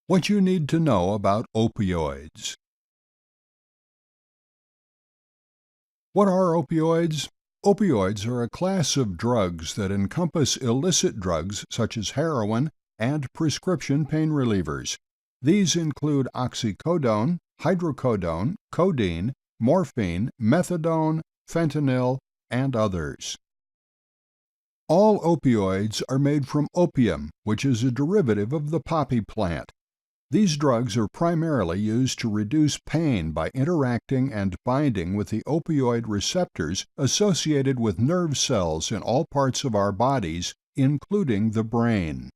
What you need to know about opioids. What are opioids? Opioids are a class of drugs that encompass illicit drugs such as heroin and prescription pain relievers. These include oxycodone, hydrocodone, codeine, morphine, methadone, fentanyl, and others. All opioids are made from opium, which is a derivative of the poppy plant. These drugs are primarily used to reduce pain by interacting and binding with the opioid receptors associated with nerve cells in all parts of our bodies, including the brain.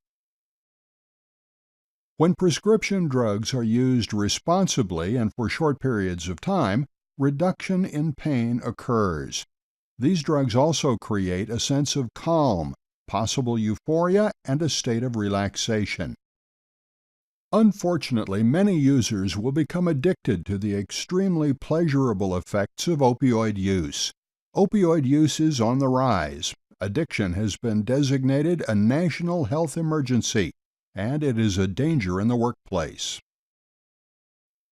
When prescription drugs are used responsibly and for short periods of time, reduction in pain occurs. These drugs also create a sense of calm, possible euphoria, and a state of relaxation. Unfortunately, many users will become addicted to the extremely pleasurable effects of opioid use. Opioid use is on the rise. Addiction has been designated a national health emergency, and it is a danger in the workplace.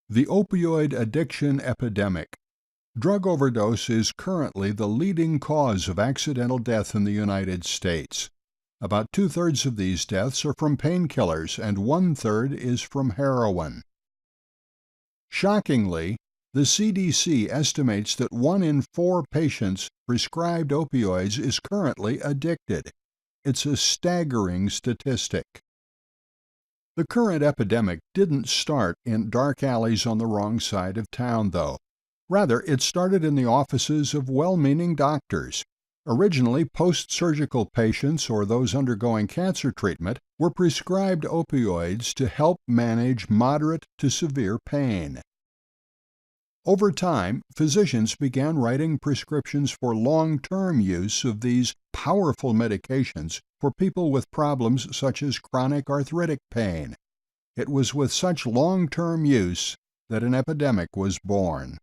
The opioid addiction epidemic. Drug overdose is currently the leading cause of accidental death in the United States. About 2/3 of these deaths are from painkillers and 1/3 is from heroin. Shockingly, the CDC estimates that 1 in 4 patients prescribed opioids is currently addicted. It's a staggering statistic. The current epidemic didn't start in dark alleys on the wrong side of town, though. Rather, it started in the offices of well-meaning doctors. Originally, post-surgical patients or those undergoing cancer treatment were prescribed opioids to help manage moderate to severe pain. Over time, physicians began writing prescriptions for long-term use of these powerful medications for people with problems such as chronic arthritic pain. It was with such long-term use that an epidemic was born.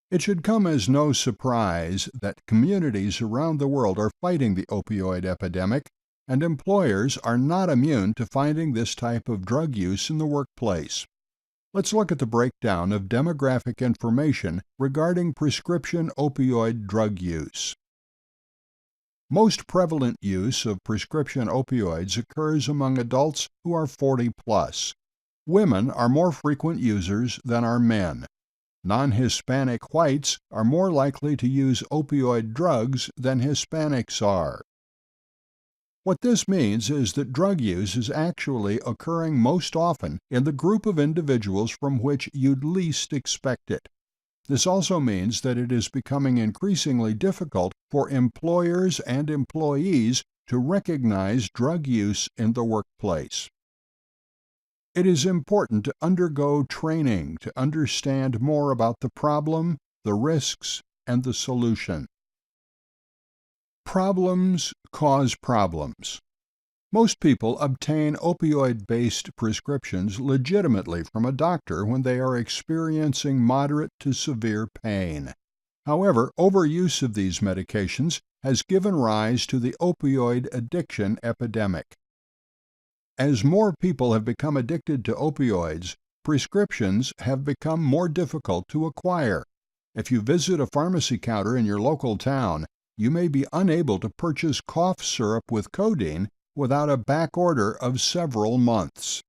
It should come as no surprise that communities around the world are fighting the opioid epidemic, and employers are not immune to finding this type of drug use in the workplace. Let's look at the breakdown of demographic information regarding prescription opioid drug use. Most prevalent use of prescription opioids occurs among adults who are 40 plus. Women are more frequent users than are men. Non-Hispanic whites are more likely to use opioid drugs than Hispanics are. What this means is that drug use is actually occurring most often in the group of individuals from which you'd least expect it. This also means that it is becoming increasingly difficult for employers and employees to recognize drug use in the workplace. It is important to undergo training to understand more about the problem, the risks, and the solution. Problems cause problems. Most people obtain opioid-based prescriptions legitimately from a doctor when they are experiencing moderate to severe pain. However, overuse of these medications has given rise to the opioid addiction epidemic. As more people have become addicted to opioids, prescriptions have become more difficult to acquire. If you visit a pharmacy counter in your local town, you may be unable to purchase cough syrup with codeine without a back order of several months.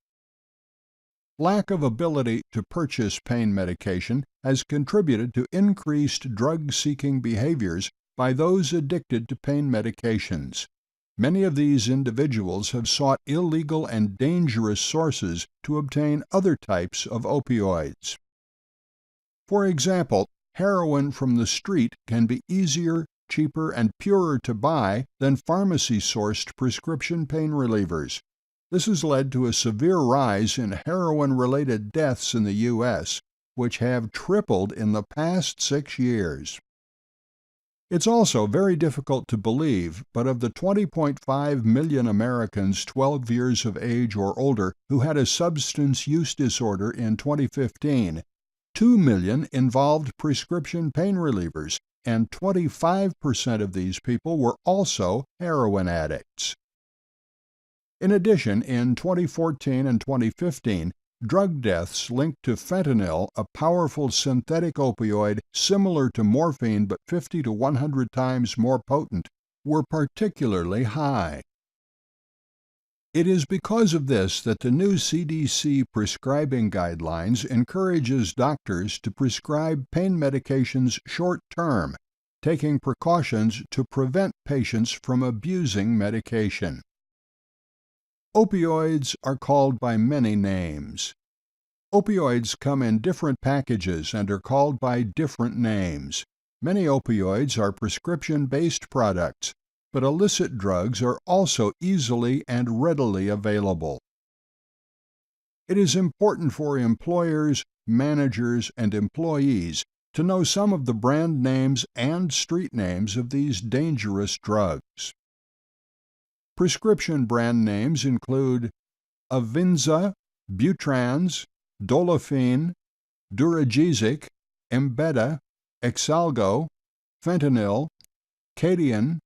Lack of ability to purchase pain medication has contributed to increased drug-seeking behaviors by those addicted to pain medications. Many of these individuals have sought illegal and dangerous sources to obtain other types of opioids. For example, heroin from the street can be easier, cheaper, and purer to buy than pharmacy-sourced prescription pain relievers. This has led to a severe rise in heroin-related deaths in the U.S., which have tripled in the past 6 years. It's also very difficult to believe, but of the 20.5 million Americans 12 years of age or older who had a substance use disorder in 2015, 2 million involved prescription pain relievers, and 25% of these people were also heroin addicts. In addition, in 2014 and 2015, drug deaths linked to fentanyl, a powerful synthetic opioid similar to morphine but 50 to 100 times more potent, were particularly high. It is because of this that the new CDC prescribing guidelines encourages doctors to prescribe pain medications short-term, taking precautions to prevent patients from abusing medication. Opioids are called by many names. Opioids come in different packages and are called by different names. Many opioids are prescription-based products, but illicit drugs are also easily and readily available. It is important for employers, managers, and employees to know some of the brand names and street names of these dangerous drugs. Prescription brand names include Avinza, Butrans, Dolafine, Duragesic, Embeda, Exalgo, Fentanyl, Cadian,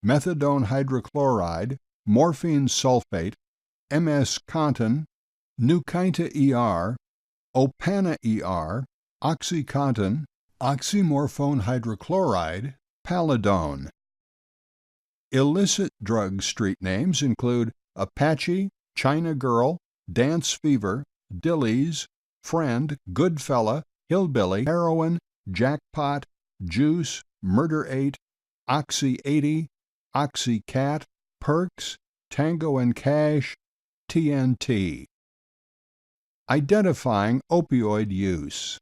methadone hydrochloride, morphine sulfate, MS-Contin, Nucainta ER, Opana ER, OxyContin, oxymorphone hydrochloride, Palidone. Illicit drug street names include Apache, China Girl, Dance Fever, Dillies, Friend, Goodfella, Hillbilly, Heroin, Jackpot, Juice, Murder 8, Oxy 80, Oxycat, Perks, Tango and Cash, TNT. Identifying opioid use.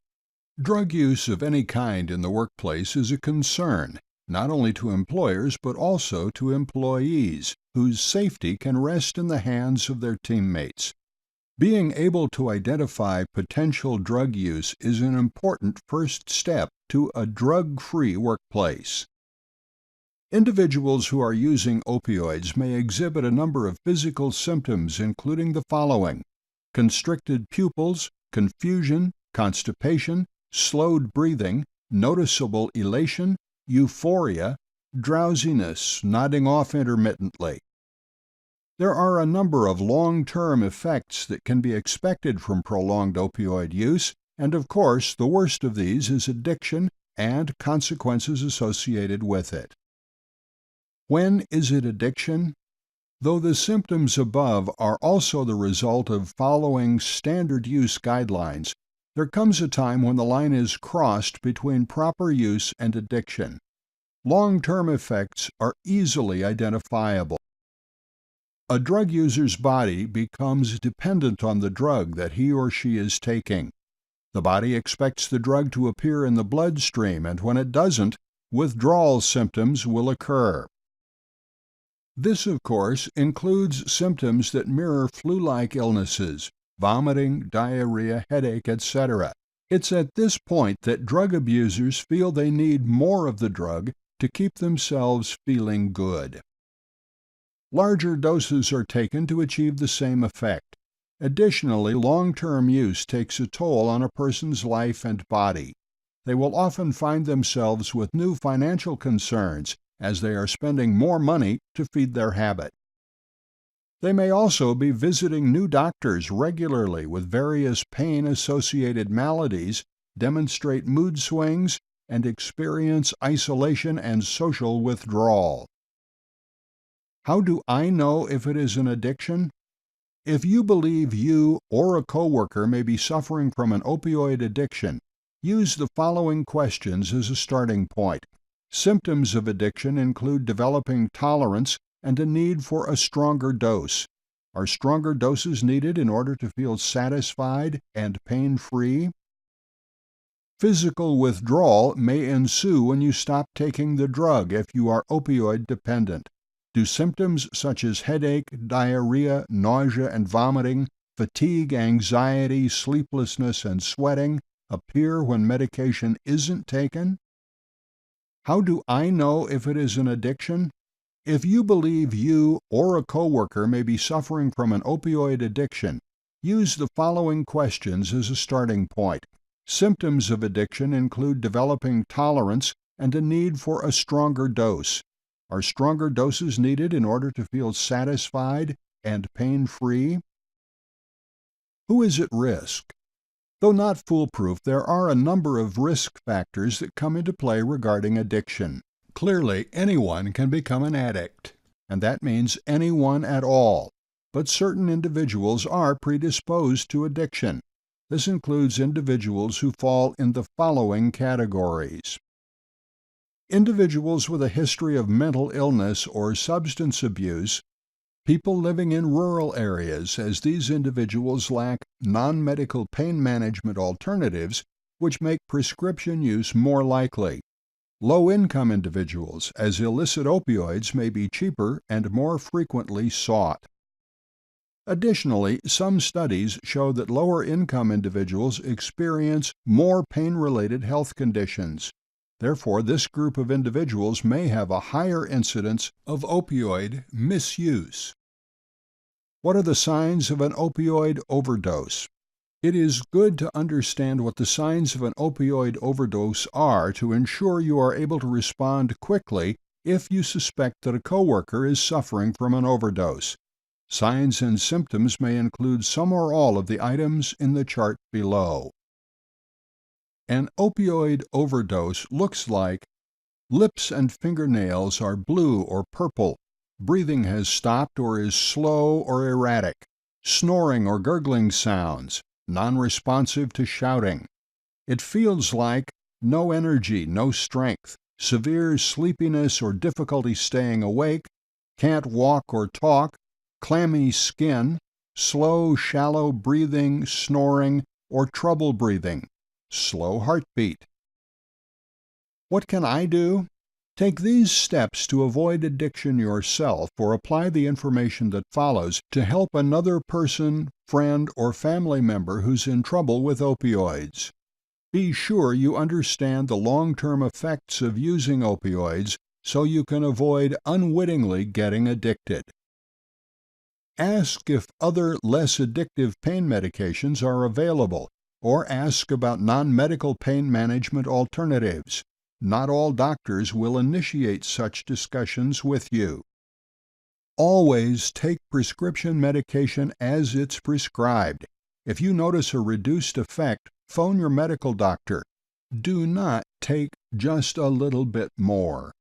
Drug use of any kind in the workplace is a concern, not only to employers but also to employees, whose safety can rest in the hands of their teammates. Being able to identify potential drug use is an important first step to a drug-free workplace. Individuals who are using opioids may exhibit a number of physical symptoms, including the following: constricted pupils, confusion, constipation, slowed breathing, noticeable elation, euphoria, drowsiness, nodding off intermittently. There are a number of long-term effects that can be expected from prolonged opioid use, and of course, the worst of these is addiction and consequences associated with it. When is it addiction? Though the symptoms above are also the result of following standard use guidelines, there comes a time when the line is crossed between proper use and addiction. Long-term effects are easily identifiable. A drug user's body becomes dependent on the drug that he or she is taking. The body expects the drug to appear in the bloodstream, and when it doesn't, withdrawal symptoms will occur. This, of course, includes symptoms that mirror flu-like illnesses, vomiting, diarrhea, headache, etc. It's at this point that drug abusers feel they need more of the drug to keep themselves feeling good. Larger doses are taken to achieve the same effect. Additionally, long-term use takes a toll on a person's life and body. They will often find themselves with new financial concerns as they are spending more money to feed their habit. They may also be visiting new doctors regularly with various pain-associated maladies, demonstrate mood swings, and experience isolation and social withdrawal. How do I know if it is an addiction? If you believe you or a coworker may be suffering from an opioid addiction, use the following questions as a starting point. Symptoms of addiction include developing tolerance and a need for a stronger dose. Are stronger doses needed in order to feel satisfied and pain-free? Physical withdrawal may ensue when you stop taking the drug if you are opioid dependent. Do symptoms such as headache, diarrhea, nausea and vomiting, fatigue, anxiety, sleeplessness, and sweating appear when medication isn't taken? How do I know if it is an addiction? If you believe you or a coworker may be suffering from an opioid addiction, use the following questions as a starting point. Symptoms of addiction include developing tolerance and a need for a stronger dose. Are stronger doses needed in order to feel satisfied and pain-free? Who is at risk? Though not foolproof, there are a number of risk factors that come into play regarding addiction. Clearly, anyone can become an addict, and that means anyone at all. But certain individuals are predisposed to addiction. This includes individuals who fall in the following categories. Individuals with a history of mental illness or substance abuse, people living in rural areas, as these individuals lack non-medical pain management alternatives, which make prescription use more likely. Low-income individuals, as illicit opioids may be cheaper and more frequently sought. Additionally, some studies show that lower-income individuals experience more pain-related health conditions. Therefore, this group of individuals may have a higher incidence of opioid misuse. What are the signs of an opioid overdose? It is good to understand what the signs of an opioid overdose are to ensure you are able to respond quickly if you suspect that a coworker is suffering from an overdose. Signs and symptoms may include some or all of the items in the chart below. An opioid overdose looks like lips and fingernails are blue or purple, breathing has stopped or is slow or erratic, snoring or gurgling sounds, non-responsive to shouting. It feels like no energy, no strength, severe sleepiness or difficulty staying awake, can't walk or talk, clammy skin, slow, shallow breathing, snoring, or trouble breathing, slow heartbeat. What can I do? Take these steps to avoid addiction yourself or apply the information that follows to help another person, friend, or family member who's in trouble with opioids. Be sure you understand the long-term effects of using opioids so you can avoid unwittingly getting addicted. Ask if other less addictive pain medications are available, or ask about non-medical pain management alternatives. Not all doctors will initiate such discussions with you. Always take prescription medication as it's prescribed. If you notice a reduced effect, phone your medical doctor. Do not take just a little bit more.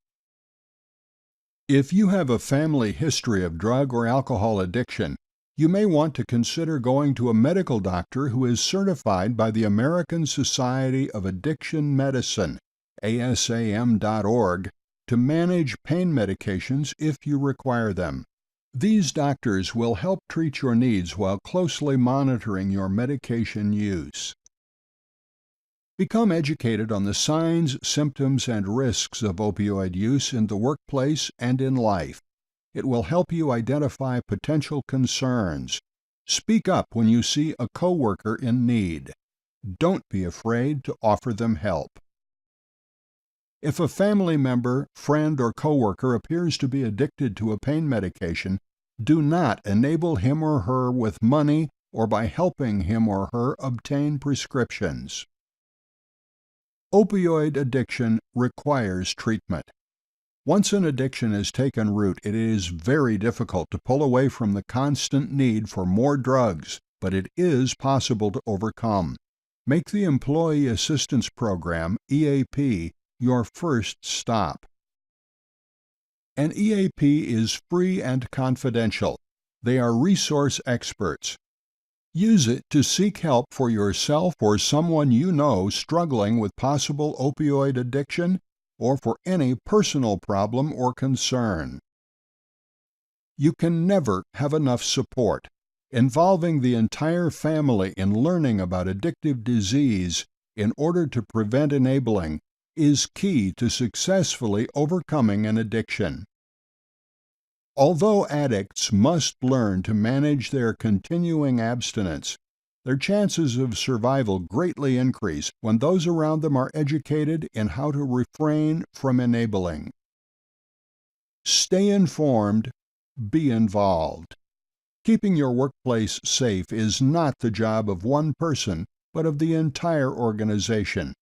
If you have a family history of drug or alcohol addiction, you may want to consider going to a medical doctor who is certified by the American Society of Addiction Medicine, ASAM.org, to manage pain medications if you require them. These doctors will help treat your needs while closely monitoring your medication use. Become educated on the signs, symptoms, and risks of opioid use in the workplace and in life. It will help you identify potential concerns. Speak up when you see a coworker in need. Don't be afraid to offer them help. If a family member, friend, or coworker appears to be addicted to a pain medication, do not enable him or her with money or by helping him or her obtain prescriptions. Opioid addiction requires treatment. Once an addiction has taken root, it is very difficult to pull away from the constant need for more drugs, but it is possible to overcome. Make the Employee Assistance Program, EAP, your first stop. An EAP is free and confidential. They are resource experts. Use it to seek help for yourself or someone you know struggling with possible opioid addiction or for any personal problem or concern. You can never have enough support. Involving the entire family in learning about addictive disease in order to prevent enabling is key to successfully overcoming an addiction. Although addicts must learn to manage their continuing abstinence, their chances of survival greatly increase when those around them are educated in how to refrain from enabling. Stay informed, be involved. Keeping your workplace safe is not the job of one person, but of the entire organization.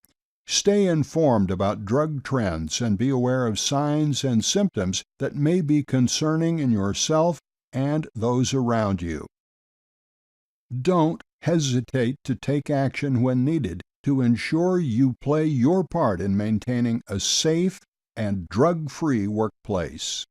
Stay informed about drug trends and be aware of signs and symptoms that may be concerning in yourself and those around you. Don't hesitate to take action when needed to ensure you play your part in maintaining a safe and drug-free workplace.